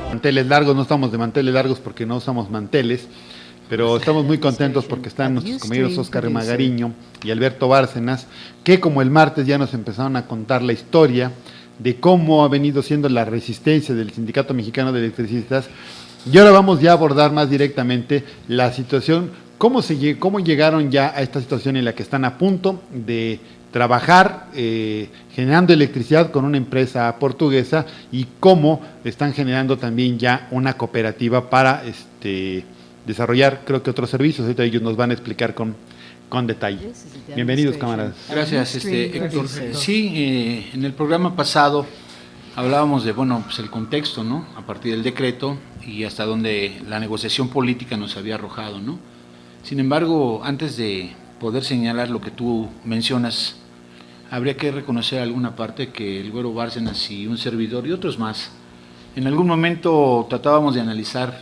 Manteles largos, no estamos de manteles largos porque no usamos manteles, pero estamos muy contentos porque están nuestros compañeros Óscar Magariño y Alberto Bárcenas, que como el martes ya nos empezaron a contar la historia de cómo ha venido siendo la resistencia del Sindicato Mexicano de Electricistas. Y ahora vamos ya a abordar más directamente la situación, cómo llegaron ya a esta situación en la que están a punto de trabajar generando electricidad con una empresa portuguesa y cómo están generando también ya una cooperativa para desarrollar, creo que otros servicios. Ahorita ellos nos van a explicar con detalle. Bienvenidos, camaradas. Gracias, Héctor. Sí, en el programa pasado hablábamos de, pues el contexto, ¿no? A partir del decreto y hasta donde la negociación política nos había arrojado, ¿no? Sin embargo, antes de poder señalar lo que tú mencionas, habría que reconocer alguna parte que el Güero Bárcenas y un servidor y otros más, en algún momento tratábamos de analizar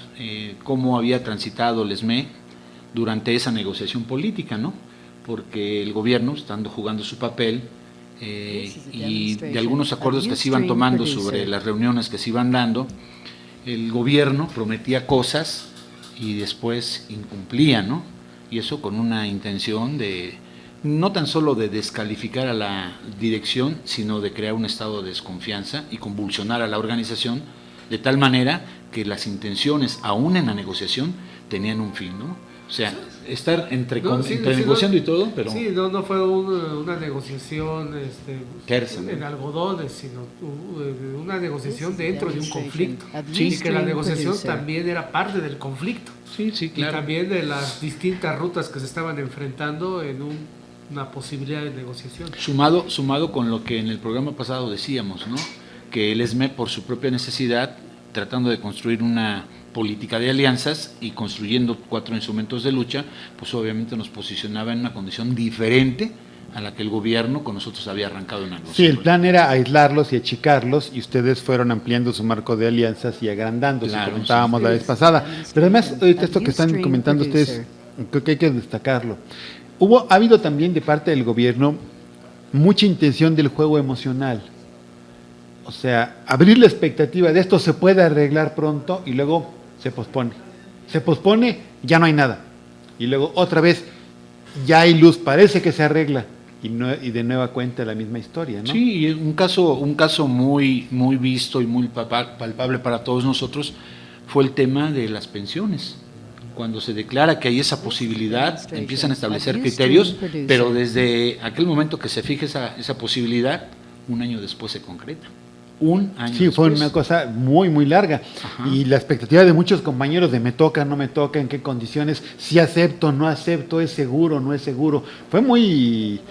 cómo había transitado el ESME durante esa negociación política, ¿no? Porque el gobierno, estando jugando su papel, y de algunos acuerdos que se iban tomando sobre las reuniones que se iban dando, el gobierno prometía cosas y después incumplía, ¿no? Y eso con una intención de, no tan solo de descalificar a la dirección, sino de crear un estado de desconfianza y convulsionar a la organización, de tal manera que las intenciones, aún en la negociación, tenían un fin, ¿no? O sea, estar entre negociando y todo, pero... Sí, no fue una negociación tersa, ¿no? en algodones, sino una negociación dentro de un conflicto. Sí, y que la negociación también era parte del conflicto. Sí, claro. Y también de las distintas rutas que se estaban enfrentando en una posibilidad de negociación. Sumado con lo que en el programa pasado decíamos, ¿no? Que el ESME, por su propia necesidad, tratando de construir una política de alianzas y construyendo 4 instrumentos de lucha, pues obviamente nos posicionaba en una condición diferente a la que el gobierno con nosotros había arrancado en algo. Sí, el plan era aislarlos y achicarlos, y ustedes fueron ampliando su marco de alianzas y agrandándose, claro, comentábamos la vez pasada. Pero además, ahorita esto que están comentando ustedes, creo que hay que destacarlo. Ha habido también de parte del gobierno mucha intención del juego emocional. O sea, abrir la expectativa de esto se puede arreglar pronto y luego se pospone. Se pospone, ya no hay nada. Y luego otra vez, ya hay luz, parece que se arregla. Y de nueva cuenta la misma historia, ¿no? Sí, un caso muy visto y muy palpable para todos nosotros fue el tema de las pensiones. Cuando se declara que hay esa posibilidad, empiezan a establecer criterios, pero desde aquel momento que se fija esa posibilidad, un año después se concreta. Un año sí, después. Fue una cosa muy larga. Ajá. Y la expectativa de muchos compañeros de me toca, no me toca, en qué condiciones, si acepto, no acepto, es seguro, no es seguro. Fue muy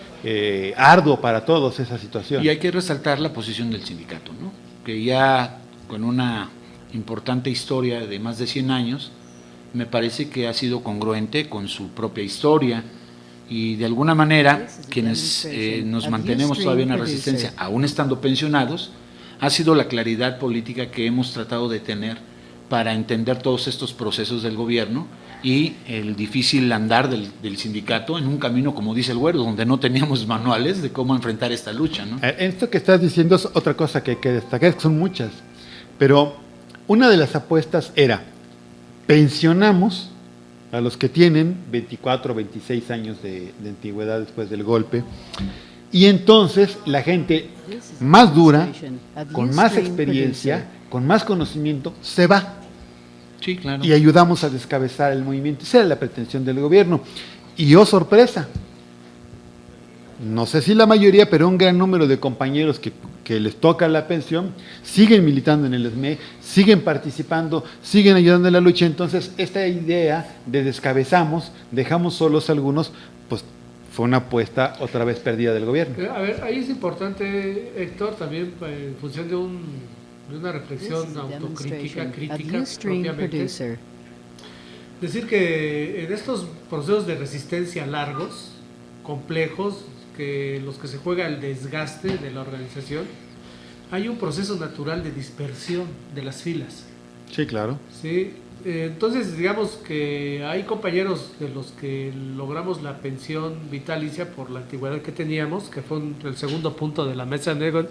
arduo para todos esa situación. Y hay que resaltar la posición del sindicato, ¿no? Que ya con una importante historia de más de 100 años, me parece que ha sido congruente con su propia historia y de alguna manera quienes nos mantenemos todavía en la resistencia, aún estando pensionados, ha sido la claridad política que hemos tratado de tener para entender todos estos procesos del gobierno y el difícil andar del sindicato en un camino, como dice el Güero, donde no teníamos manuales de cómo enfrentar esta lucha, ¿no? Esto que estás diciendo es otra cosa que hay que destacar, que son muchas, pero una de las apuestas era, pensionamos a los que tienen 24 o 26 años de antigüedad después del golpe, y entonces la gente más dura, con más experiencia, con más conocimiento, se va. Sí, claro. Y ayudamos a descabezar el movimiento. Esa era la pretensión del gobierno. Y oh sorpresa, no sé si la mayoría, pero un gran número de compañeros que les toca la pensión, siguen militando en el ESME, siguen participando, siguen ayudando en la lucha. Entonces, esta idea de descabezamos, dejamos solos algunos, pues fue una apuesta otra vez perdida del gobierno. A ver, ahí es importante, Héctor, también en función de una reflexión autocrítica, crítica propiamente. Decir que en estos procesos de resistencia largos, complejos, los que se juega el desgaste de la organización, hay un proceso natural de dispersión de las filas. Sí, claro. Sí, entonces digamos que hay compañeros de los que logramos la pensión vitalicia por la antigüedad que teníamos, que fue el segundo punto de la mesa de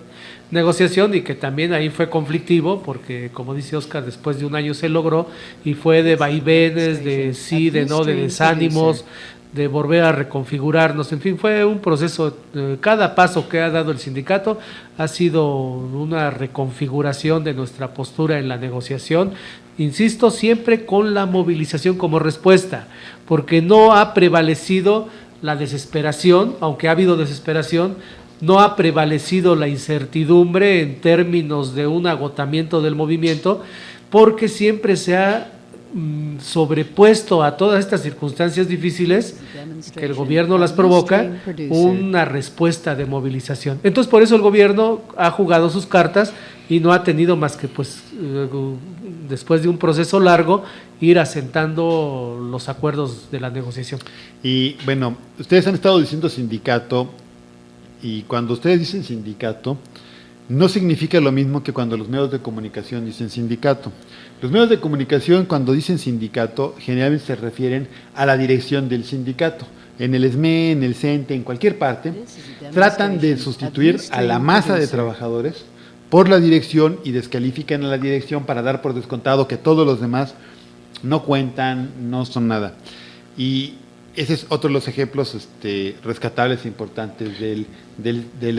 negociación y que también ahí fue conflictivo porque, como dice Oscar, después de un año se logró y fue de vaivenes, de sí, de no, de desánimos, de volver a reconfigurarnos, en fin, fue un proceso, cada paso que ha dado el sindicato ha sido una reconfiguración de nuestra postura en la negociación, insisto, siempre con la movilización como respuesta, porque no ha prevalecido la desesperación, aunque ha habido desesperación, no ha prevalecido la incertidumbre en términos de un agotamiento del movimiento, porque siempre se ha sobrepuesto a todas estas circunstancias difíciles que el gobierno las provoca una respuesta de movilización. Entonces por eso el gobierno ha jugado sus cartas y no ha tenido más que después de un proceso largo ir asentando los acuerdos de la negociación. Y bueno, ustedes han estado diciendo sindicato y cuando ustedes dicen sindicato no significa lo mismo que cuando los medios de comunicación dicen sindicato. Los medios de comunicación, cuando dicen sindicato, generalmente se refieren a la dirección del sindicato. En el SME, en el CENTE, en cualquier parte, tratan de sustituir a la masa de trabajadores por la dirección y descalifican a la dirección para dar por descontado que todos los demás no cuentan, no son nada. Y ese es otro de los ejemplos rescatables e importantes del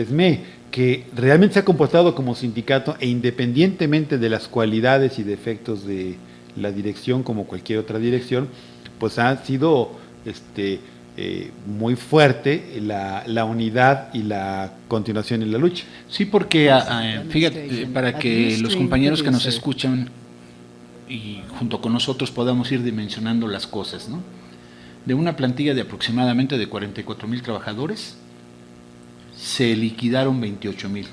SME, que realmente se ha comportado como sindicato e independientemente de las cualidades y defectos de la dirección, como cualquier otra dirección, pues ha sido muy fuerte la unidad y la continuación en la lucha. Sí, porque fíjate, para que los compañeros que nos escuchan y junto con nosotros podamos ir dimensionando las cosas, ¿no? De una plantilla de aproximadamente de 44,000 trabajadores, se liquidaron 28,000.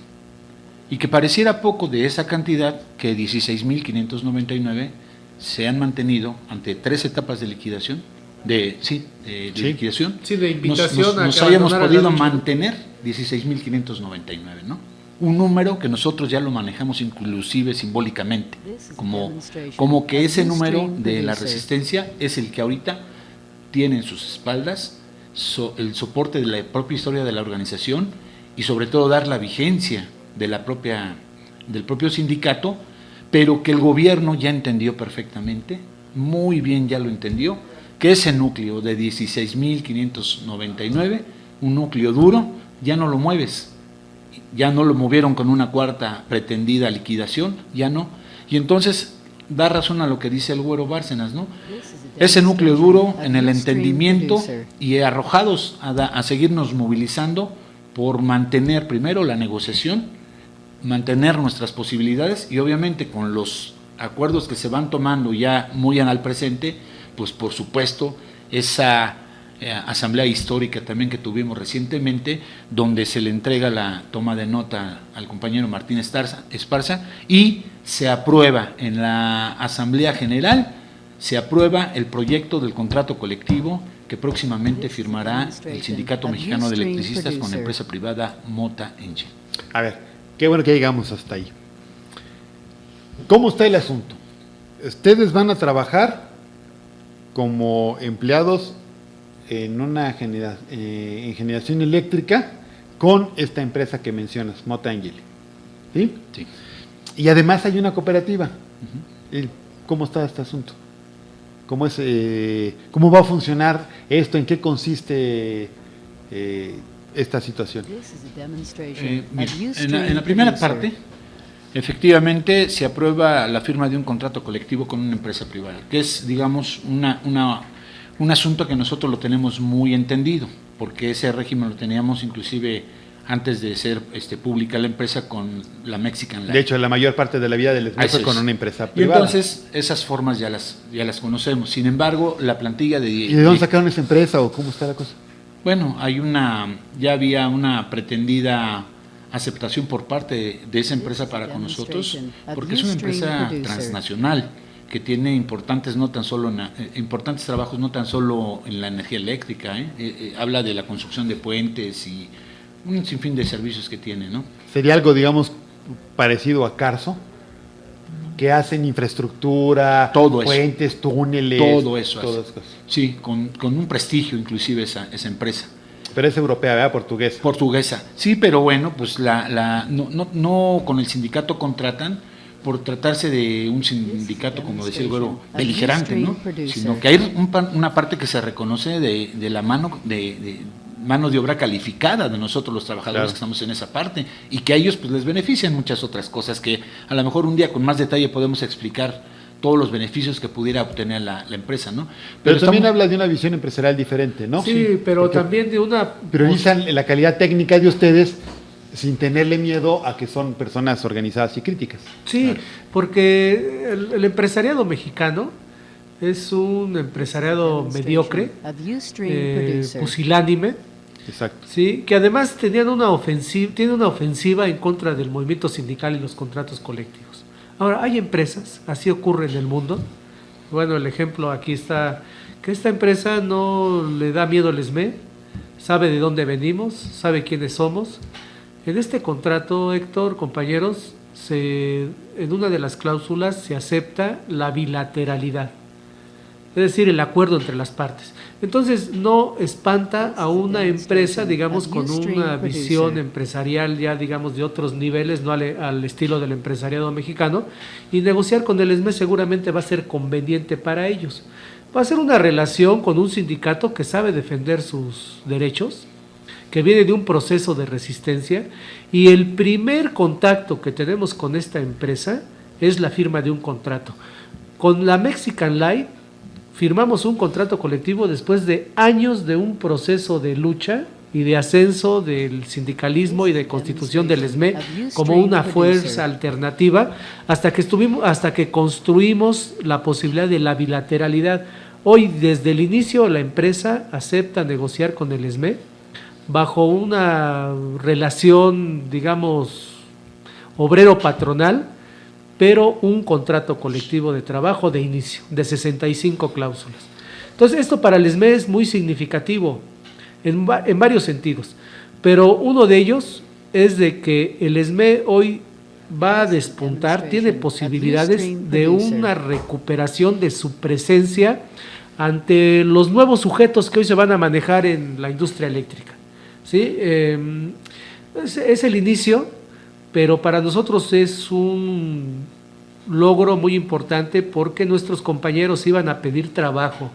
Y que pareciera poco de esa cantidad, que 16,599 se han mantenido ante 3 etapas de liquidación, liquidación. Sí, de invitación nos hayamos podido mantener 16,599, ¿no? Un número que nosotros ya lo manejamos inclusive simbólicamente, como que ese número de la resistencia es el que ahorita tiene en sus espaldas el soporte de la propia historia de la organización y sobre todo dar la vigencia de del propio sindicato, pero que el gobierno ya entendió perfectamente, muy bien ya lo entendió, que ese núcleo de 16,599, un núcleo duro, ya no lo mueves, ya no lo movieron con una cuarta pretendida liquidación, ya no, y entonces da razón a lo que dice el Güero Bárcenas, ¿no? Ese núcleo duro en el entendimiento y arrojados a seguirnos movilizando por mantener primero la negociación, mantener nuestras posibilidades y obviamente con los acuerdos que se van tomando ya muy al presente, pues por supuesto esa asamblea histórica también que tuvimos recientemente, donde se le entrega la toma de nota al compañero Martín Esparza y se aprueba en la Asamblea General, se aprueba el proyecto del contrato colectivo que próximamente firmará el Sindicato Mexicano de Electricistas con la empresa privada Mota Engine. A ver, qué bueno que llegamos hasta ahí. ¿Cómo está el asunto? Ustedes van a trabajar como empleados en una en generación eléctrica con esta empresa que mencionas, Mota Engine, ¿sí? Sí. Y además hay una cooperativa. ¿Cómo está este asunto? ¿Cómo va a funcionar esto? ¿En qué consiste esta situación? En la primera parte, efectivamente, se aprueba la firma de un contrato colectivo con una empresa privada, que es, digamos, un asunto que nosotros lo tenemos muy entendido, porque ese régimen lo teníamos inclusive antes de ser pública la empresa con la Mexican Light. De hecho, la mayor parte de la vida del SME fue con una empresa privada. Y entonces, esas formas ya las conocemos. Sin embargo, la plantilla de... ¿Y de dónde sacaron esa empresa o cómo está la cosa? Bueno, ya había una pretendida aceptación por parte de esa empresa para con nosotros, porque es una empresa transnacional que tiene importantes trabajos no tan solo en la energía eléctrica, habla de la construcción de puentes y un sinfín de servicios que tiene, ¿no? ¿Sería algo, digamos, parecido a Carso? que hacen infraestructura, puentes, túneles. Todo eso. Sí, con un prestigio inclusive esa empresa. Pero es europea, ¿verdad? Portuguesa. Portuguesa, sí, pero bueno, pues no con el sindicato contratan por tratarse de un sindicato, como decía el güero, beligerante, ¿no? Sino que hay una parte que se reconoce de la mano de mano de obra calificada de nosotros los trabajadores que estamos en esa parte, y que a ellos pues les benefician muchas otras cosas que a lo mejor un día con más detalle podemos explicar todos los beneficios que pudiera obtener la empresa, ¿no? Pero también habla de una visión empresarial diferente, ¿no? Sí, pero también de una... Priorizan la calidad técnica de ustedes sin tenerle miedo a que son personas organizadas y críticas. Sí, porque el empresariado mexicano es un empresariado mediocre, pusilánime. Exacto. Sí, que además tiene una ofensiva en contra del movimiento sindical y los contratos colectivos. Ahora, hay empresas, así ocurre en el mundo. Bueno, el ejemplo aquí está, que esta empresa no le da miedo al SME, sabe de dónde venimos, sabe quiénes somos. En este contrato, Héctor, compañeros, en una de las cláusulas se acepta la bilateralidad, es decir, el acuerdo entre las partes. Entonces no espanta a una empresa, digamos, con una visión empresarial ya, digamos, de otros niveles, no al estilo del empresariado mexicano, y negociar con el SME seguramente va a ser conveniente para ellos. Va a ser una relación con un sindicato que sabe defender sus derechos, que viene de un proceso de resistencia, y el primer contacto que tenemos con esta empresa es la firma de un contrato. Con la Mexican Light firmamos un contrato colectivo después de años de un proceso de lucha y de ascenso del sindicalismo y de constitución del SME como una fuerza alternativa, hasta que construimos la posibilidad de la bilateralidad. Hoy, desde el inicio, la empresa acepta negociar con el SME bajo una relación, digamos, obrero-patronal, pero un contrato colectivo de trabajo de inicio, de 65 cláusulas. Entonces, esto para el SME es muy significativo en varios sentidos, pero uno de ellos es de que el SME hoy va a despuntar, tiene posibilidades de una recuperación de su presencia ante los nuevos sujetos que hoy se van a manejar en la industria eléctrica. ¿Sí? Es el inicio, pero para nosotros es un logro muy importante porque nuestros compañeros iban a pedir trabajo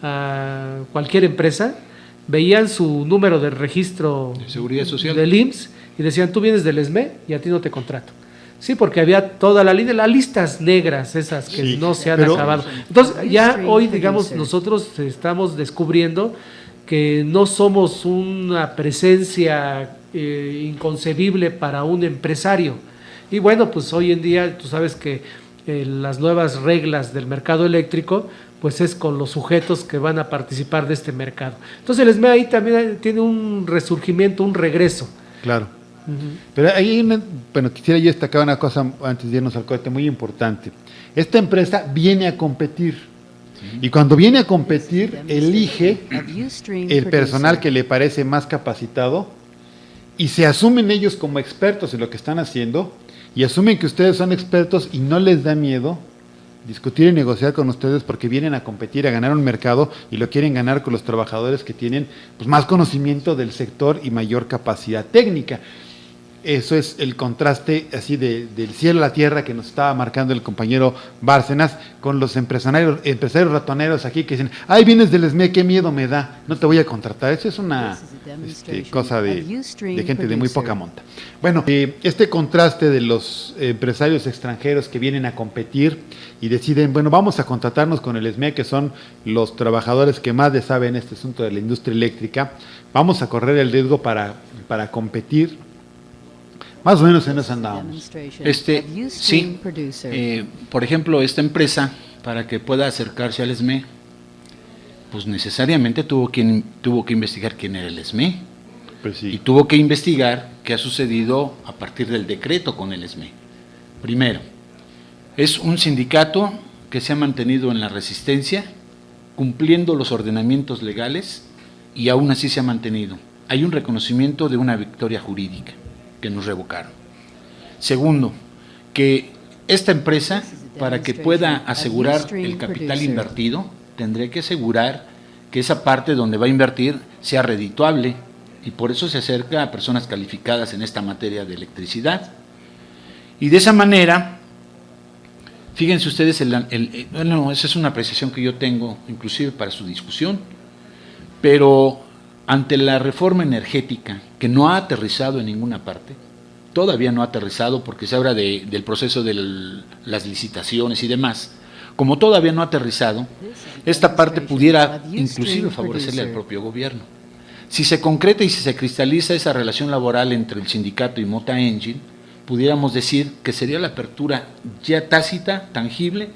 a cualquier empresa, veían su número de registro de seguridad social del IMSS y decían, tú vienes del SME y a ti no te contrato. Sí, porque había toda la línea, las listas negras esas que no se han acabado. Entonces ya hoy, digamos, nosotros estamos descubriendo que no somos una presencia inconcebible para un empresario. Y bueno, pues hoy en día tú sabes que las nuevas reglas del mercado eléctrico, pues es con los sujetos que van a participar de este mercado. Entonces el SME ahí también tiene un resurgimiento, un regreso. Claro. Pero ahí, bueno, quisiera yo destacar una cosa antes de irnos al corte muy importante. Esta empresa viene a competir. Y cuando viene a competir, elige el personal que le parece más capacitado y se asumen ellos como expertos en lo que están haciendo y asumen que ustedes son expertos y no les da miedo discutir y negociar con ustedes porque vienen a competir, a ganar un mercado y lo quieren ganar con los trabajadores que tienen pues, más conocimiento del sector y mayor capacidad técnica. Eso es el contraste así del cielo a la tierra que nos estaba marcando el compañero Bárcenas con los empresarios ratoneros aquí que dicen, ay, vienes del SME, qué miedo me da, no te voy a contratar. Eso es una cosa de gente de muy poca monta. Bueno, este contraste de los empresarios extranjeros que vienen a competir y deciden, bueno, vamos a contratarnos con el SME, que son los trabajadores que más le saben este asunto de la industria eléctrica, vamos a correr el riesgo para competir. Más o menos en eso andábamos. Sí, por ejemplo, esta empresa, para que pueda acercarse al SME, pues necesariamente tuvo que investigar quién era el SME. Pues sí. Y tuvo que investigar qué ha sucedido a partir del decreto con el SME. Primero, es un sindicato que se ha mantenido en la resistencia, cumpliendo los ordenamientos legales, y aún así se ha mantenido. Hay un reconocimiento de una victoria jurídica que nos revocaron. Segundo, que esta empresa, para que pueda asegurar el capital invertido, tendría que asegurar que esa parte donde va a invertir sea redituable, y por eso se acerca a personas calificadas en esta materia de electricidad. Y de esa manera, fíjense ustedes, bueno, esa es una apreciación que yo tengo, inclusive para su discusión, pero ante la reforma energética, que no ha aterrizado en ninguna parte, todavía no ha aterrizado porque se habla del proceso de las licitaciones y demás, como todavía no ha aterrizado, esta parte pudiera inclusive favorecerle al propio gobierno. Si se concreta y si se cristaliza esa relación laboral entre el sindicato y Mota Engine, pudiéramos decir que sería la apertura ya tácita, tangible,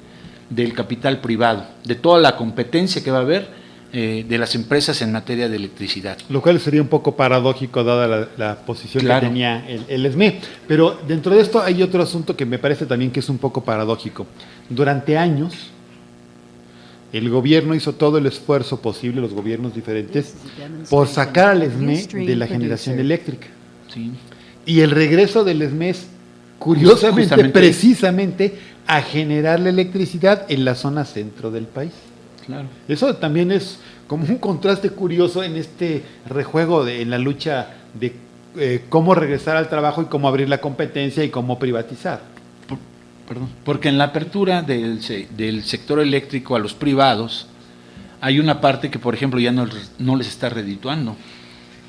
del capital privado, de toda la competencia que va a haber de las empresas en materia de electricidad. Lo cual sería un poco paradójico dada la posición Claro. que tenía el SME. Pero dentro de esto hay otro asunto que me parece también que es un poco paradójico. Durante años, el gobierno hizo todo el esfuerzo posible, los gobiernos diferentes, por sacar al SME de la generación eléctrica. Sí. Y el regreso del SME es, curiosamente, Justamente. precisamente, a generar la electricidad en la zona centro del país. Claro. Eso también es como un contraste curioso en este rejuego en la lucha de cómo regresar al trabajo y cómo abrir la competencia y cómo privatizar. Porque en la apertura del sector eléctrico a los privados hay una parte que, por ejemplo, ya no les está redituando,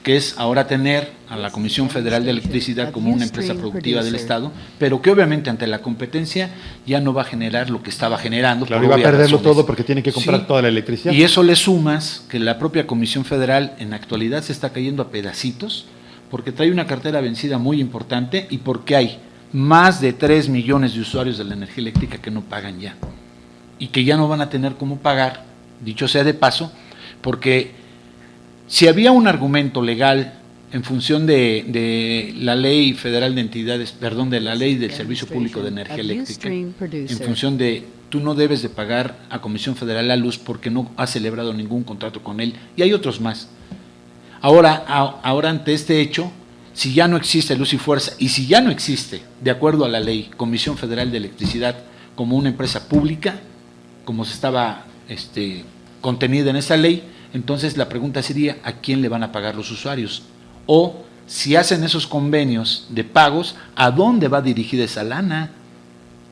que es ahora tener a la Comisión Federal de Electricidad como una empresa productiva del Estado, pero que obviamente ante la competencia ya no va a generar lo que estaba generando. Claro, por iba a obvias perderlo razones. todo porque tiene que comprar Sí. toda la electricidad. Y eso le sumas que la propia Comisión Federal en la actualidad se está cayendo a pedacitos, porque trae una cartera vencida muy importante y porque hay más de 3 millones de usuarios de la energía eléctrica que no pagan ya, y que ya no van a tener cómo pagar, dicho sea de paso, porque si había un argumento legal en función de la Ley Federal de Entidades, perdón, de la Ley del Servicio Público de Energía Eléctrica, en función de tú no debes de pagar a Comisión Federal la luz porque no has celebrado ningún contrato con él, y hay otros más. Ahora ante este hecho, si ya no existe Luz y Fuerza, y si ya no existe, de acuerdo a la ley, Comisión Federal de Electricidad como una empresa pública, como se estaba contenida en esa ley, entonces la pregunta sería, ¿a quién le van a pagar los usuarios? O, si hacen esos convenios de pagos, ¿a dónde va dirigida esa lana?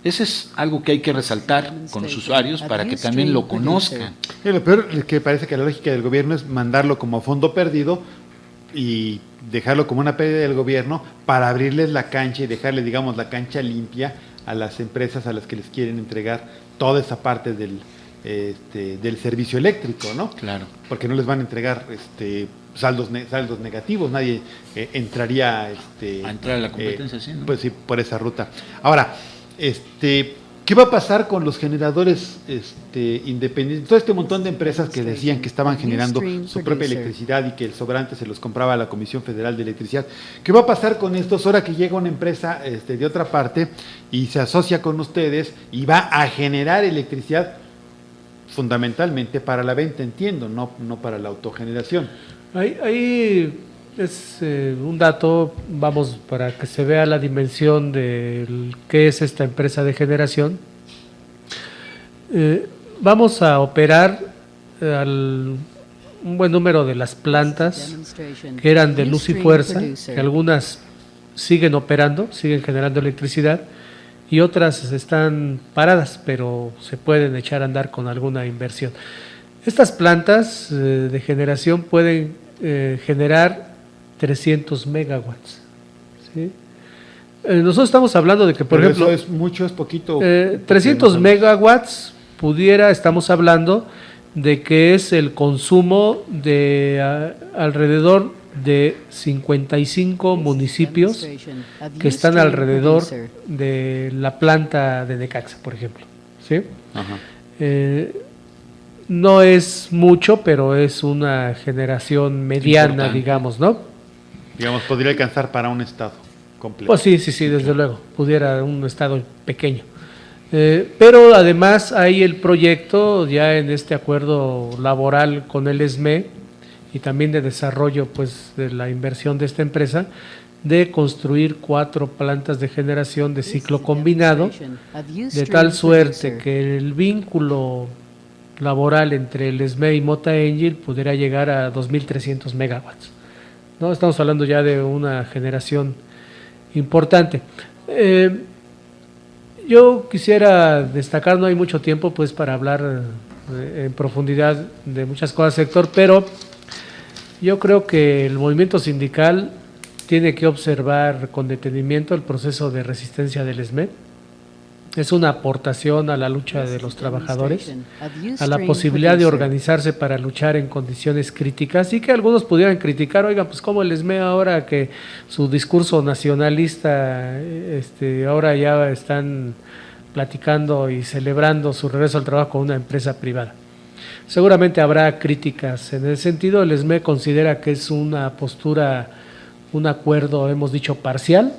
Eso es algo que hay que resaltar con los usuarios para que también lo conozcan. Y lo peor es que parece que la lógica del gobierno es mandarlo como fondo perdido y dejarlo como una pérdida del gobierno para abrirles la cancha y dejarle, digamos, la cancha limpia a las empresas a las que les quieren entregar toda esa parte del servicio eléctrico, ¿no? Claro. Porque no les van a entregar saldos negativos, nadie entraría a entrar a la competencia, sí, ¿no? Pues sí, por esa ruta. Ahora, ¿qué va a pasar con los generadores independientes? Todo este montón de empresas que decían que estaban generando su propia electricidad y que el sobrante se los compraba a la Comisión Federal de Electricidad. ¿Qué va a pasar con estos ahora que llega una empresa de otra parte y se asocia con ustedes y va a generar electricidad fundamentalmente para la venta, entiendo, no para la autogeneración? Ahí es un dato, vamos, para que se vea la dimensión de qué es esta empresa de generación. Vamos a operar un buen número de las plantas que eran de Luz y Fuerza, que algunas siguen operando, siguen generando electricidad, y otras están paradas, pero se pueden echar a andar con alguna inversión. Estas plantas de generación pueden generar 300 megawatts. ¿Sí? Nosotros estamos hablando de que, por ejemplo, ¿eso es mucho, es poquito? 300 megawatts estamos hablando de que es el consumo de alrededor de 55 municipios que están alrededor de la planta de Necaxa, por ejemplo. ¿Sí? Ajá. No es mucho, pero es una generación mediana, importante, digamos, ¿no? Digamos, podría alcanzar para un estado completo. Pues sí, desde luego, pudiera un estado pequeño. Pero además hay el proyecto ya en este acuerdo laboral con el SME y también de desarrollo, pues, de la inversión de esta empresa, de construir 4 plantas de generación de ciclo combinado, de tal suerte que el vínculo laboral entre el SME y Mota Engil pudiera llegar a 2.300 megawatts, ¿no? Estamos hablando ya de una generación importante. Yo quisiera destacar, no hay mucho tiempo pues para hablar en profundidad de muchas cosas, sector, pero yo creo que el movimiento sindical tiene que observar con detenimiento el proceso de resistencia del SME. Es una aportación a la lucha de los trabajadores, a la posibilidad de organizarse para luchar en condiciones críticas, y que algunos pudieran criticar, oigan, pues cómo el SME ahora que su discurso nacionalista, ahora ya están platicando y celebrando su regreso al trabajo con una empresa privada. Seguramente habrá críticas en ese sentido. El SME considera que es una postura, un acuerdo, hemos dicho, parcial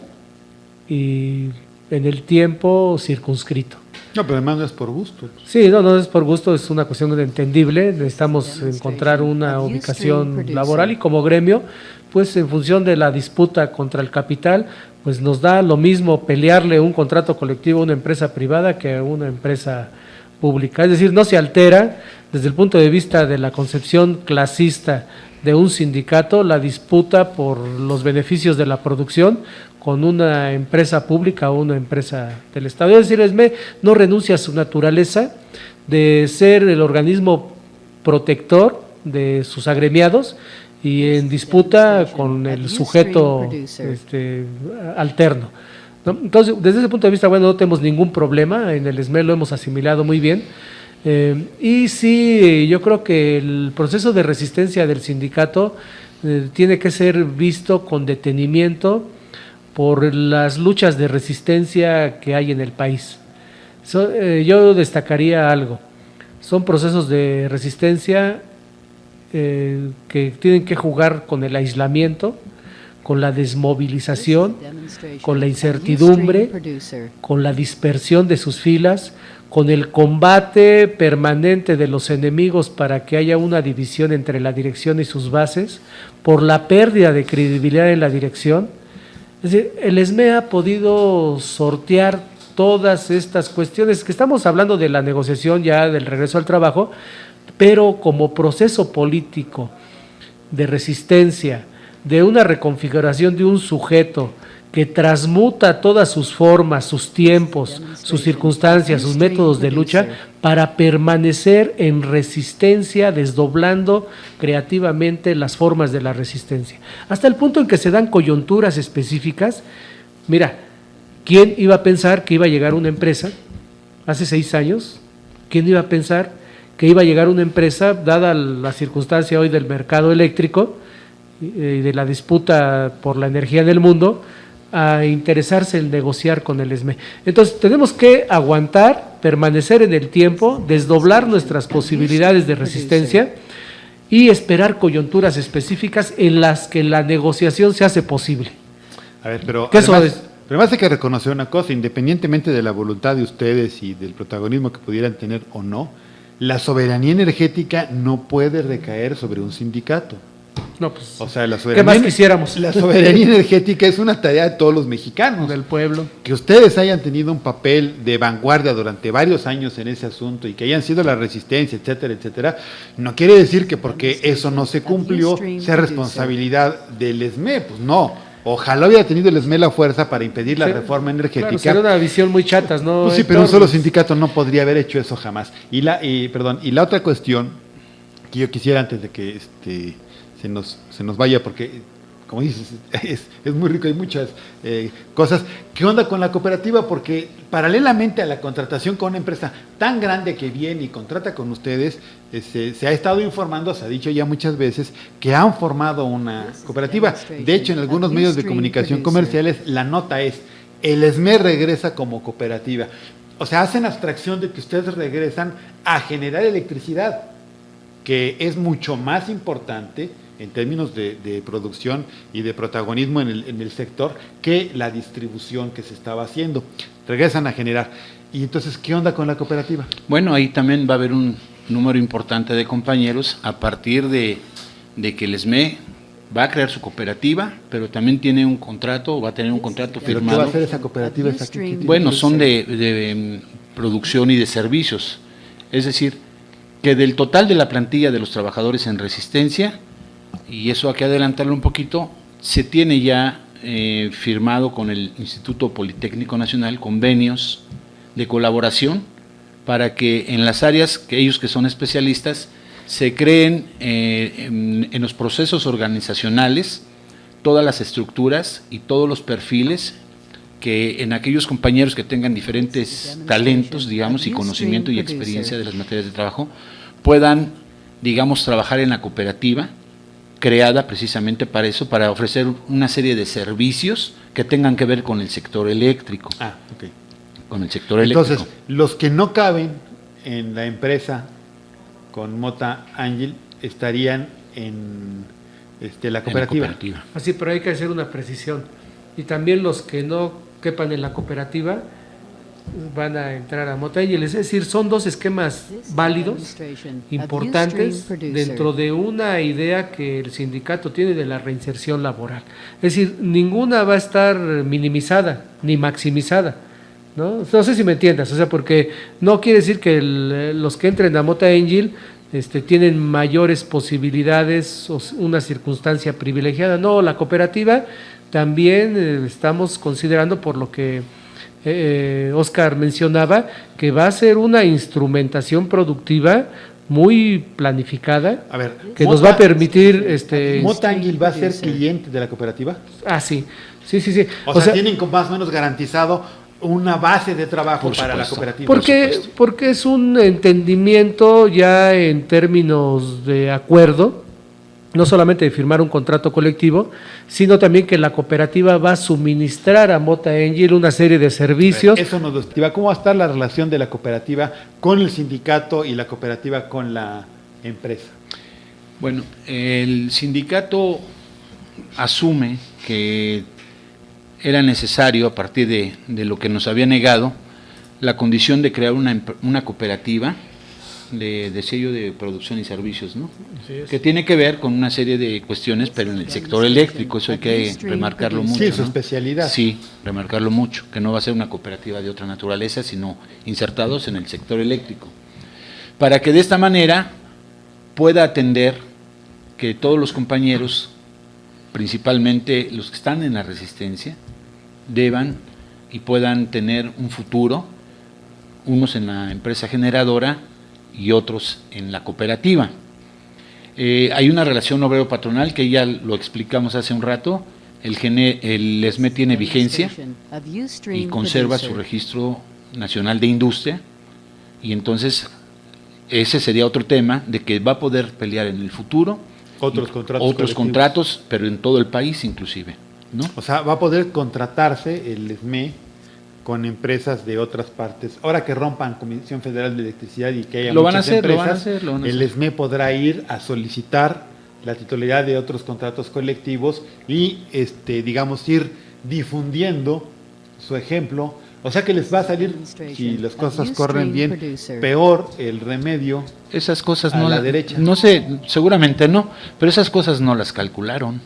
y en el tiempo circunscrito. No, pero además no es por gusto. Sí, no es por gusto, es una cuestión entendible. Necesitamos encontrar una ubicación laboral y como gremio, pues en función de la disputa contra el capital, pues nos da lo mismo pelearle un contrato colectivo a una empresa privada que a una empresa pública. Es decir, no se altera desde el punto de vista de la concepción clasista de un sindicato la disputa por los beneficios de la producción con una empresa pública o una empresa del Estado. Es decir, el SME no renuncia a su naturaleza de ser el organismo protector de sus agremiados y en disputa con el sujeto alterno, ¿no? Entonces, desde ese punto de vista, bueno, no tenemos ningún problema, en el SME lo hemos asimilado muy bien. Y sí, yo creo que el proceso de resistencia del sindicato tiene que ser visto con detenimiento por las luchas de resistencia que hay en el país. Yo destacaría algo, son procesos de resistencia que tienen que jugar con el aislamiento, con la desmovilización, con la incertidumbre, con la dispersión de sus filas, con el combate permanente de los enemigos para que haya una división entre la dirección y sus bases, por la pérdida de credibilidad en la dirección. Es decir, el SME ha podido sortear todas estas cuestiones, que estamos hablando de la negociación ya del regreso al trabajo, pero como proceso político de resistencia, de una reconfiguración de un sujeto que transmuta todas sus formas, sus tiempos, sus circunstancias, sus métodos de lucha para permanecer en resistencia, desdoblando creativamente las formas de la resistencia. Hasta el punto en que se dan coyunturas específicas. Mira, ¿quién iba a pensar que iba a llegar una empresa hace 6 años? ¿Quién iba a pensar que iba a llegar una empresa, dada la circunstancia hoy del mercado eléctrico y de la disputa por la energía en el mundo, a interesarse en negociar con el SME? Entonces tenemos que aguantar, permanecer en el tiempo, desdoblar nuestras posibilidades de resistencia y esperar coyunturas específicas en las que la negociación se hace posible. A ver, pero además hay que reconocer una cosa, independientemente de la voluntad de ustedes y del protagonismo que pudieran tener o no, la soberanía energética no puede recaer sobre un sindicato. No, pues, o sea, ¿qué más quisiéramos? La soberanía energética es una tarea de todos los mexicanos. Del pueblo. Que ustedes hayan tenido un papel de vanguardia durante varios años en ese asunto y que hayan sido la resistencia, etcétera, etcétera, no quiere decir que porque eso no se cumplió sea responsabilidad del SME, pues no. Ojalá hubiera tenido el SME la fuerza para impedir la reforma energética. Claro, sería una visión muy chatas, ¿no? Pues sí, pero un solo sindicato no podría haber hecho eso jamás. Y la otra cuestión que yo quisiera, antes de que se nos vaya, porque como dices, es muy rico, hay muchas cosas. ¿Qué onda con la cooperativa? Porque paralelamente a la contratación con una empresa tan grande que viene y contrata con ustedes, se ha estado informando, se ha dicho ya muchas veces, que han formado una cooperativa. De hecho, en algunos medios de comunicación comerciales, la nota es, el SME regresa como cooperativa. O sea, hacen abstracción de que ustedes regresan a generar electricidad, que es mucho más importante en términos de producción y de protagonismo en el sector que la distribución que se estaba haciendo. Regresan a generar. Y entonces, ¿qué onda con la cooperativa? Bueno, ahí también va a haber un número importante de compañeros a partir de que el SME va a crear su cooperativa, pero también tiene un contrato, va a tener un contrato ¿Pero firmado. qué va a hacer esa cooperativa? Bueno, son de producción y de servicios. Es decir, que del total de la plantilla de los trabajadores en Resistencia, y eso hay que adelantarlo un poquito, se tiene ya firmado con el Instituto Politécnico Nacional convenios de colaboración para que en las áreas que ellos que son especialistas se creen en los procesos organizacionales todas las estructuras y todos los perfiles que en aquellos compañeros que tengan diferentes talentos, digamos, y conocimiento y experiencia de las materias de trabajo, puedan, digamos, trabajar en la cooperativa creada precisamente para eso, para ofrecer una serie de servicios que tengan que ver con el sector eléctrico. Ok. Con el sector eléctrico. Entonces, los que no caben en la empresa con Mota Angel estarían en la cooperativa. Así, pero hay que hacer una precisión. Y también los que no quepan en la cooperativa van a entrar a Mota Angel. Es decir, son dos esquemas válidos, importantes, dentro de una idea que el sindicato tiene de la reinserción laboral. Es decir, ninguna va a estar minimizada ni maximizada. No sé si me entiendas, o sea, porque no quiere decir que los que entren a Mota Angel tienen mayores posibilidades o una circunstancia privilegiada. No, la cooperativa también estamos considerando, por lo que Oscar mencionaba, que va a ser una instrumentación productiva muy planificada, que nos va a permitir ¿Mota Angel va a ser cliente de la cooperativa? Sí. O sea, tienen más o menos garantizado una base de trabajo para la cooperativa. Porque es un entendimiento ya en términos de acuerdo, no solamente de firmar un contrato colectivo, sino también que la cooperativa va a suministrar a Mota Angel una serie de servicios. Eso nos lo explica. ¿Cómo va a estar la relación de la cooperativa con el sindicato y la cooperativa con la empresa? Bueno, el sindicato asume que era necesario, a partir de lo que nos había negado, la condición de crear una cooperativa de sello de producción y servicios, ¿no? Que tiene que ver con una serie de cuestiones, pero en el sector eléctrico, eso hay que remarcarlo mucho. Sí, su especialidad. Sí, remarcarlo mucho, que no va a ser una cooperativa de otra naturaleza, sino insertados en el sector eléctrico. Para que de esta manera pueda atender que todos los compañeros, principalmente los que están en la Resistencia, deban y puedan tener un futuro, unos en la empresa generadora y otros en la cooperativa. Hay una relación obrero-patronal que ya lo explicamos hace un rato. El ESME tiene vigencia y conserva su registro nacional de industria, y entonces ese sería otro tema de que va a poder pelear en el futuro otros contratos, pero en todo el país inclusive, ¿no? O sea, va a poder contratarse el ESME con empresas de otras partes. Ahora que rompan Comisión Federal de Electricidad y que haya muchas empresas, el ESME podrá ir a solicitar la titularidad de otros contratos colectivos y, digamos, ir difundiendo su ejemplo. O sea que les va a salir, si las cosas corren bien, peor el remedio. Esas cosas no, la derecha. No sé, seguramente no, pero esas cosas no las calcularon.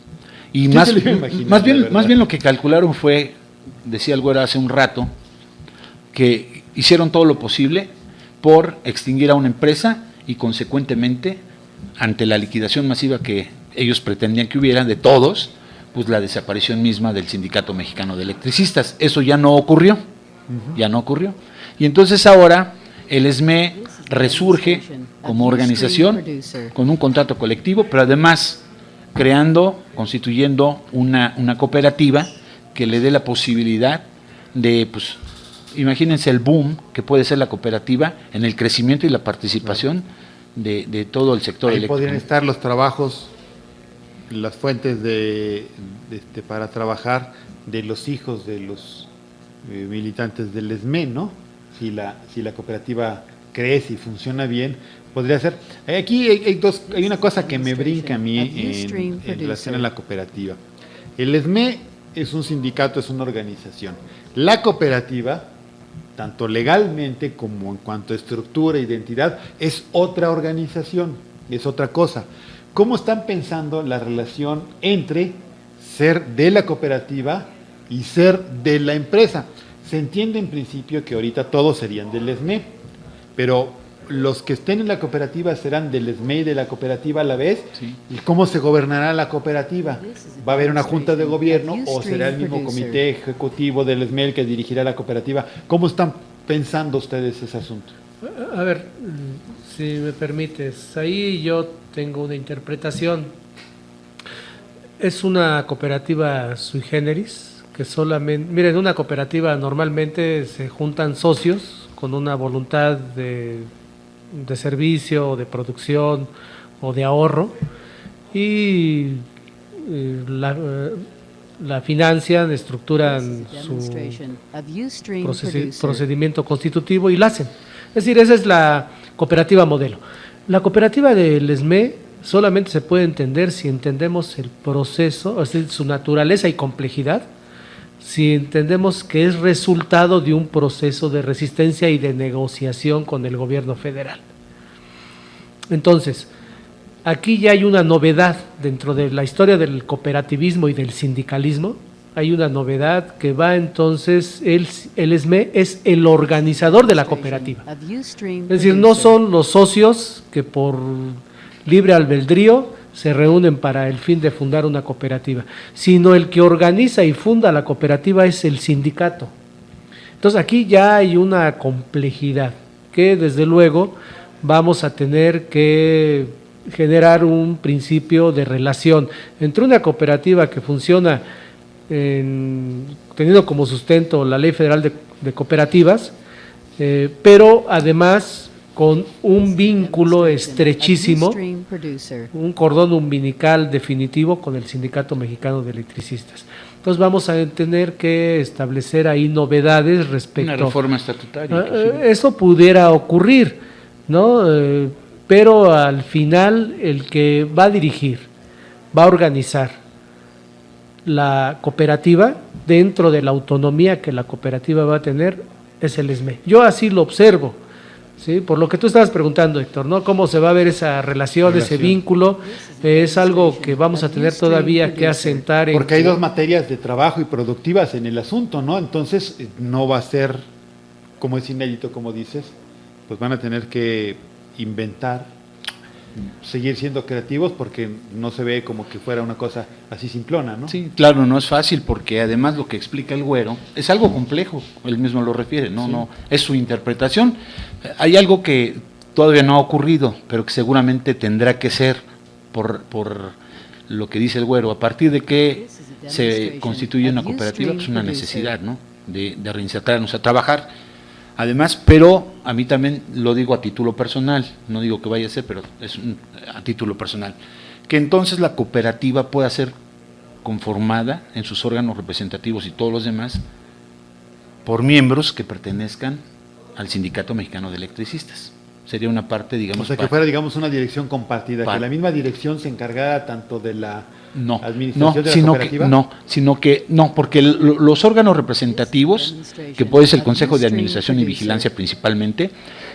Y más bien lo que calcularon fue, decía el Güero hace un rato, que hicieron todo lo posible por extinguir a una empresa y consecuentemente, ante la liquidación masiva que ellos pretendían que hubiera de todos, pues la desaparición misma del Sindicato Mexicano de Electricistas. Eso ya no ocurrió. Ya no ocurrió. Y entonces ahora el ESME resurge como organización con un contrato colectivo, pero además constituyendo una cooperativa que le dé la posibilidad de, pues, imagínense el boom que puede ser la cooperativa en el crecimiento y la participación de todo el sector eléctrico. Podrían estar los trabajos, las fuentes para trabajar de los hijos de los militantes del ESME, ¿no? Si la cooperativa crece y funciona bien, podría ser. Aquí hay una cosa que me brinca a mí en relación a la cooperativa. El ESME es un sindicato, es una organización. La cooperativa, tanto legalmente como en cuanto a estructura e identidad, es otra organización, es otra cosa. ¿cómo están pensando la relación entre ser de la cooperativa y ser de la empresa? Se entiende en principio que ahorita todos serían del ESME, pero los que estén en la cooperativa serán del ESME y de la cooperativa a la vez. Sí. ¿Y cómo se gobernará la cooperativa? ¿Va a haber una junta de gobierno o será el mismo comité ejecutivo del ESME el que dirigirá la cooperativa? ¿Cómo están pensando ustedes ese asunto? A ver, si me permites, ahí yo tengo una interpretación. Es una cooperativa sui generis, que solamente, miren, una cooperativa normalmente se juntan socios con una voluntad de servicio, de producción o de ahorro, y la financian, estructuran su procedimiento constitutivo y la hacen. Es decir, esa es la cooperativa modelo. La cooperativa del ESME solamente se puede entender si entendemos el proceso, es decir, su naturaleza y complejidad, si entendemos que es resultado de un proceso de resistencia y de negociación con el gobierno federal. Entonces, aquí ya hay una novedad dentro de la historia del cooperativismo y del sindicalismo. Hay una novedad que va entonces, el ESME es el organizador de la cooperativa. Es decir, no son los socios que por libre albedrío se reúnen para el fin de fundar una cooperativa, sino el que organiza y funda la cooperativa es el sindicato. Entonces aquí ya hay una complejidad que desde luego vamos a tener que generar un principio de relación entre una cooperativa que funciona teniendo como sustento la Ley Federal de Cooperativas, pero además con un vínculo estrechísimo, un cordón umbilical definitivo con el Sindicato Mexicano de Electricistas. Entonces vamos a tener que establecer ahí novedades respecto... Una reforma estatutaria. Eso pudiera ocurrir, ¿no? Pero al final el que va a dirigir, va a organizar la cooperativa dentro de la autonomía que la cooperativa va a tener es el ESME. Yo así lo observo. Sí, por lo que tú estabas preguntando, Héctor, ¿no? ¿Cómo se va a ver esa relación, ese vínculo? Es algo que vamos a tener todavía que asentar. Porque hay dos materias de trabajo y productivas en el asunto, ¿no? Entonces no va a ser, como es inédito, como dices, pues van a tener que inventar, seguir siendo creativos porque no se ve como que fuera una cosa así simplona, ¿no? Sí, claro, no es fácil porque además lo que explica el Güero es algo complejo, él mismo lo refiere, no, es su interpretación. Hay algo que todavía no ha ocurrido, pero que seguramente tendrá que ser por lo que dice el Güero. A partir de que se constituye una cooperativa, pues una necesidad, ¿no? De reinsertarnos a trabajar. Además, pero a mí también lo digo a título personal, no digo que vaya a ser, pero es a título personal, que entonces la cooperativa pueda ser conformada en sus órganos representativos y todos los demás por miembros que pertenezcan al Sindicato Mexicano de Electricistas. Sería una parte, digamos... O sea, que fuera, digamos, una dirección compartida, que la misma dirección se encargara tanto de la administración de la cooperativa. Porque los órganos representativos, que puede ser el Consejo de Administración y Vigilancia principalmente,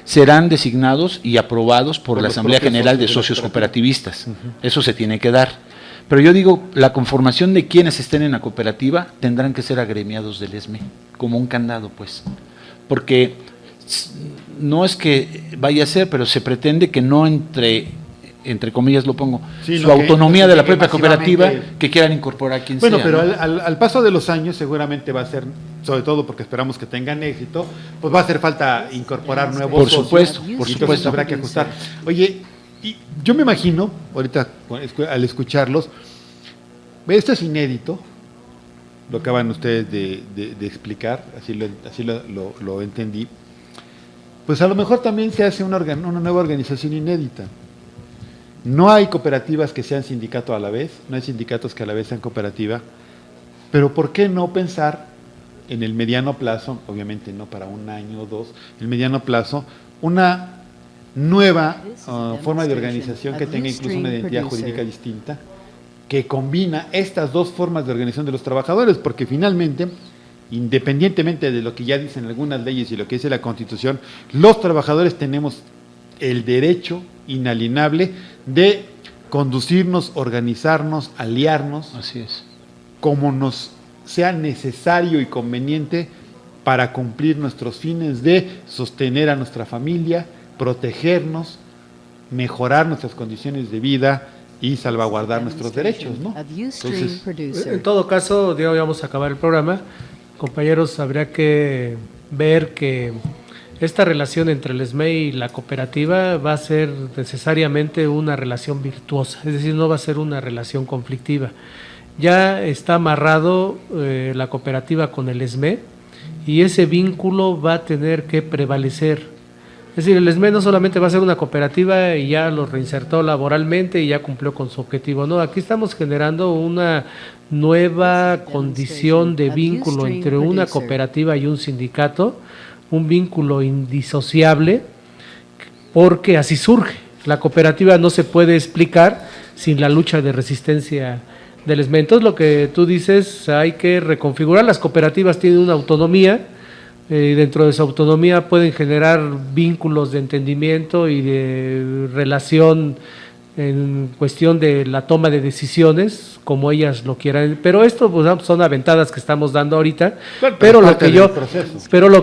serán designados y aprobados por la Asamblea General de Socios Cooperativistas. Eso se tiene que dar. Pero yo digo, la conformación de quienes estén en la cooperativa tendrán que ser agremiados del ESME, como un candado, pues. Porque no es que vaya a ser, pero se pretende que no entre comillas lo pongo, sí, su autonomía de la propia cooperativa, que quieran incorporar a quien sea. Bueno, pero ¿no? al paso de los años seguramente va a ser, sobre todo porque esperamos que tengan éxito, pues va a hacer falta incorporar nuevos por supuesto, socios, por supuesto. Habrá que ajustar. Oye, y yo me imagino, ahorita al escucharlos, esto es inédito, lo acaban ustedes de explicar, así lo entendí. Pues a lo mejor también se hace una nueva organización inédita. No hay cooperativas que sean sindicato a la vez, no hay sindicatos que a la vez sean cooperativa, pero ¿por qué no pensar en el mediano plazo, obviamente no para un año o dos, en el mediano plazo, una nueva forma de organización que tenga incluso una identidad jurídica distinta, que combina estas dos formas de organización de los trabajadores, porque finalmente, independientemente de lo que ya dicen algunas leyes y lo que dice la Constitución, los trabajadores tenemos el derecho inalienable de conducirnos, organizarnos, aliarnos, Así es. como nos sea necesario y conveniente para cumplir nuestros fines de sostener a nuestra familia, protegernos, mejorar nuestras condiciones de vida y salvaguardar nuestros derechos, ¿no? Entonces, en todo caso, ya vamos a acabar el programa. Compañeros, habría que ver que esta relación entre el SME y la cooperativa va a ser necesariamente una relación virtuosa, es decir, no va a ser una relación conflictiva. Ya está amarrado la cooperativa con el SME y ese vínculo va a tener que prevalecer. Es decir, el SME no solamente va a ser una cooperativa y ya lo reinsertó laboralmente y ya cumplió con su objetivo. No, aquí estamos generando una nueva condición de vínculo entre una cooperativa y un sindicato, un vínculo indisociable, porque así surge. La cooperativa no se puede explicar sin la lucha de resistencia del SME. Entonces, lo que tú dices, hay que reconfigurar. Las cooperativas tienen una autonomía. Dentro de su autonomía pueden generar vínculos de entendimiento y de relación en cuestión de la toma de decisiones, como ellas lo quieran, pero esto pues, son aventadas que estamos dando ahorita, pero lo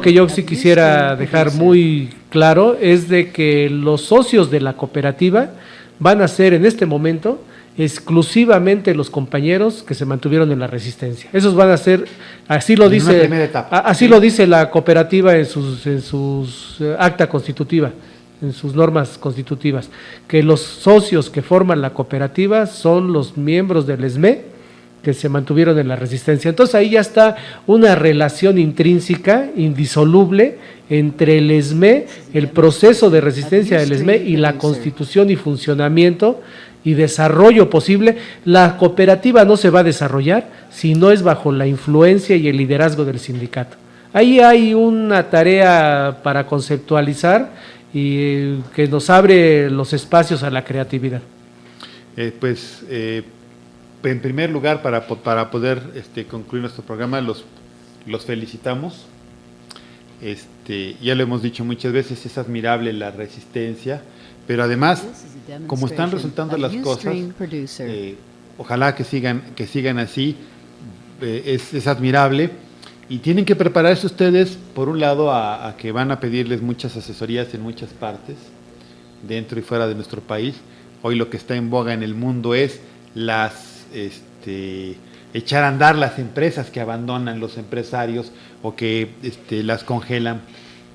que yo sí quisiera dejar muy claro es de que los socios de la cooperativa van a ser en este momento exclusivamente los compañeros que se mantuvieron en la resistencia. Esos van a ser, así lo dice la cooperativa en sus acta constitutiva, en sus normas constitutivas, que los socios que forman la cooperativa son los miembros del SME que se mantuvieron en la resistencia. Entonces ahí ya está una relación intrínseca, indisoluble, entre el SME, el proceso de resistencia del SME y la constitución y funcionamiento y desarrollo posible. La cooperativa no se va a desarrollar si no es bajo la influencia y el liderazgo del sindicato. Ahí hay una tarea para conceptualizar y que nos abre los espacios a la creatividad. En primer lugar, para poder concluir nuestro programa, los felicitamos. Ya lo hemos dicho muchas veces, es admirable la resistencia, pero además, como están resultando las cosas, ojalá que sigan así, es admirable, y tienen que prepararse ustedes, por un lado, a que van a pedirles muchas asesorías en muchas partes, dentro y fuera de nuestro país. Hoy lo que está en boga en el mundo es echar a andar las empresas que abandonan los empresarios o que las congelan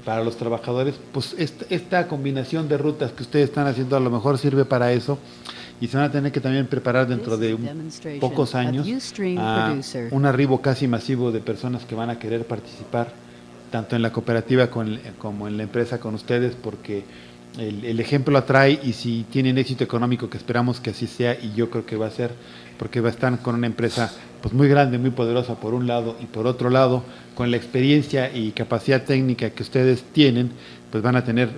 para los trabajadores. Pues esta combinación de rutas que ustedes están haciendo a lo mejor sirve para eso, y se van a tener que también preparar dentro de pocos años a un arribo casi masivo de personas que van a querer participar tanto en la cooperativa como en la empresa con ustedes, porque el ejemplo atrae, y si tienen éxito económico, que esperamos que así sea, y yo creo que va a ser, porque va a estar con una empresa pues muy grande, muy poderosa por un lado, y por otro lado, con la experiencia y capacidad técnica que ustedes tienen, pues van a tener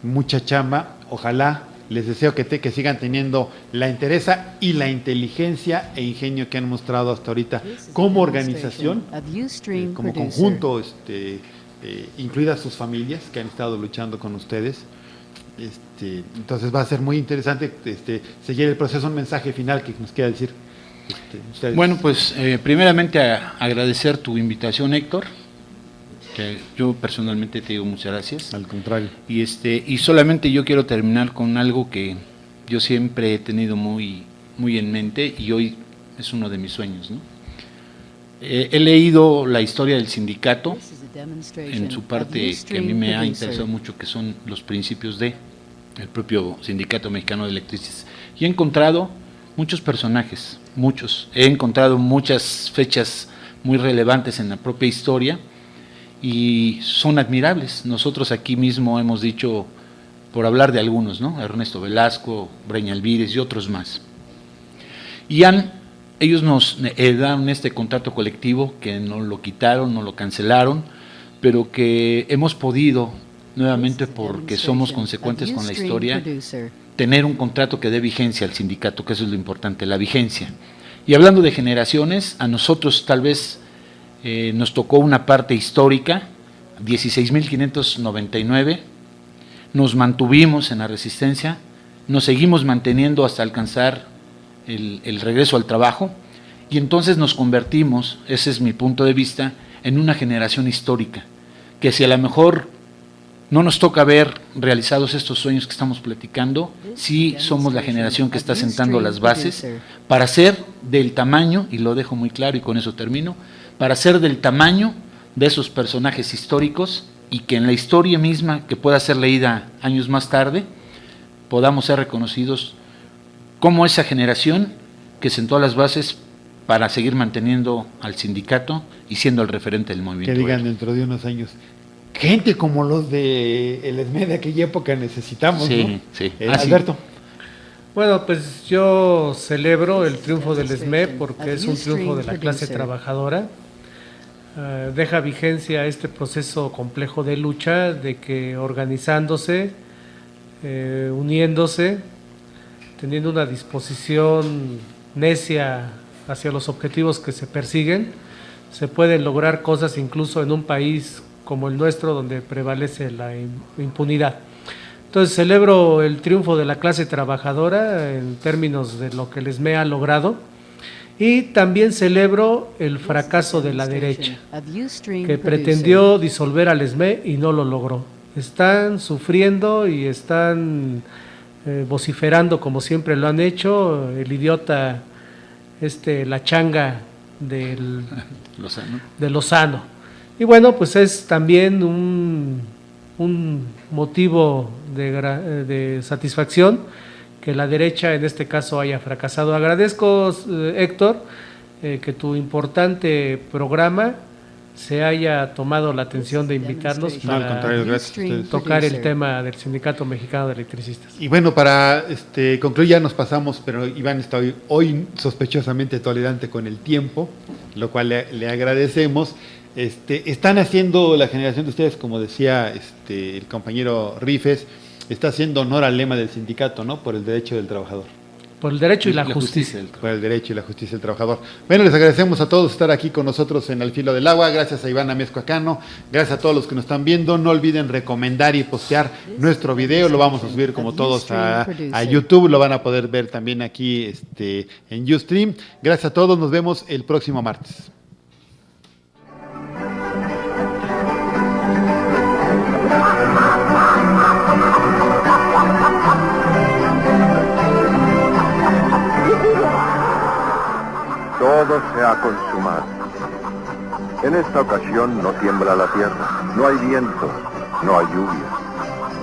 mucha chamba. Ojalá, les deseo que sigan teniendo la entereza y la inteligencia e ingenio que han mostrado hasta ahorita como organización, como conjunto, incluidas sus familias que han estado luchando con ustedes. Entonces va a ser muy interesante seguir el proceso. Un mensaje final que nos quiera decir ustedes. Bueno, pues primeramente agradecer tu invitación, Héctor, que yo personalmente te digo muchas gracias. Al contrario. Y solamente yo quiero terminar con algo que yo siempre he tenido muy, muy en mente, y hoy es uno de mis sueños, ¿no? He leído la historia del sindicato en su parte que a mí me ha interesado mucho, que son los principios del propio Sindicato Mexicano de Electricistas, y he encontrado muchos personajes, he encontrado muchas fechas muy relevantes en la propia historia, y son admirables. Nosotros aquí mismo hemos dicho, por hablar de algunos, ¿no? Ernesto Velasco, Breña Alvírez y otros más, y ellos nos dan este contrato colectivo que no lo quitaron, no lo cancelaron, pero que hemos podido, nuevamente porque somos consecuentes con la historia, tener un contrato que dé vigencia al sindicato, que eso es lo importante, la vigencia. Y hablando de generaciones, a nosotros tal vez nos tocó una parte histórica, 16.599, nos mantuvimos en la resistencia, nos seguimos manteniendo hasta alcanzar el regreso al trabajo, y entonces nos convertimos, ese es mi punto de vista, en una generación histórica, que si a lo mejor no nos toca ver realizados estos sueños que estamos platicando, sí somos la generación que está sentando las bases para ser del tamaño, y lo dejo muy claro y con eso termino, para ser del tamaño de esos personajes históricos, y que en la historia misma, que pueda ser leída años más tarde, podamos ser reconocidos como esa generación que sentó las bases para seguir manteniendo al sindicato y siendo el referente del movimiento. Que digan dentro de unos años, gente como los de el ESME de aquella época necesitamos, sí, ¿no? Sí. Alberto. Bueno, pues yo celebro el triunfo del ESME porque es un triunfo de la clase trabajadora. Deja vigencia este proceso complejo de lucha, de que organizándose, uniéndose, teniendo una disposición necia hacia los objetivos que se persiguen, se pueden lograr cosas incluso en un país como el nuestro, donde prevalece la impunidad. Entonces celebro el triunfo de la clase trabajadora en términos de lo que el ESME ha logrado, y también celebro el fracaso de la derecha, que pretendió disolver al ESME y no lo logró. Están sufriendo y están vociferando como siempre lo han hecho, el idiota, la changa de Lozano. Y bueno, pues es también un motivo de satisfacción que la derecha en este caso haya fracasado. Agradezco, Héctor, que tu importante programa se haya tomado la atención de invitarnos para tocar el tema del Sindicato Mexicano de Electricistas. Y bueno, para concluir, ya nos pasamos, pero Iván está hoy sospechosamente tolerante con el tiempo, lo cual le agradecemos. Están haciendo la generación de ustedes, como decía el compañero Rifes, está haciendo honor al lema del sindicato, ¿no? Por el derecho del trabajador. Por el derecho y la justicia. Por el derecho y la justicia del trabajador. Bueno, les agradecemos a todos estar aquí con nosotros en Al Filo del Agua. Gracias a Iván Amezcua Cano. Gracias a todos los que nos están viendo. No olviden recomendar y postear nuestro video. Lo vamos a subir como todos a YouTube. Lo van a poder ver también aquí en Ustream. Gracias a todos. Nos vemos el próximo martes. Todo se ha consumado. En esta ocasión no tiembla la tierra, no hay viento, no hay lluvia,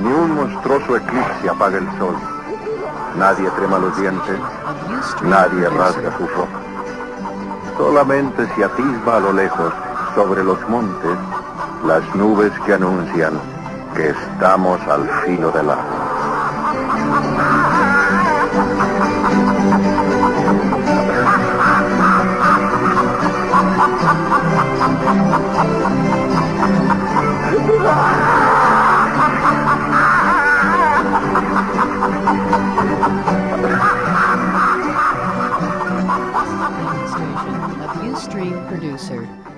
ni un monstruoso eclipse apaga el sol. Nadie trema los dientes, nadie rasga su ropa. Solamente se atisba a lo lejos, sobre los montes, las nubes que anuncian que estamos al filo del agua. Administration of Ustream producer.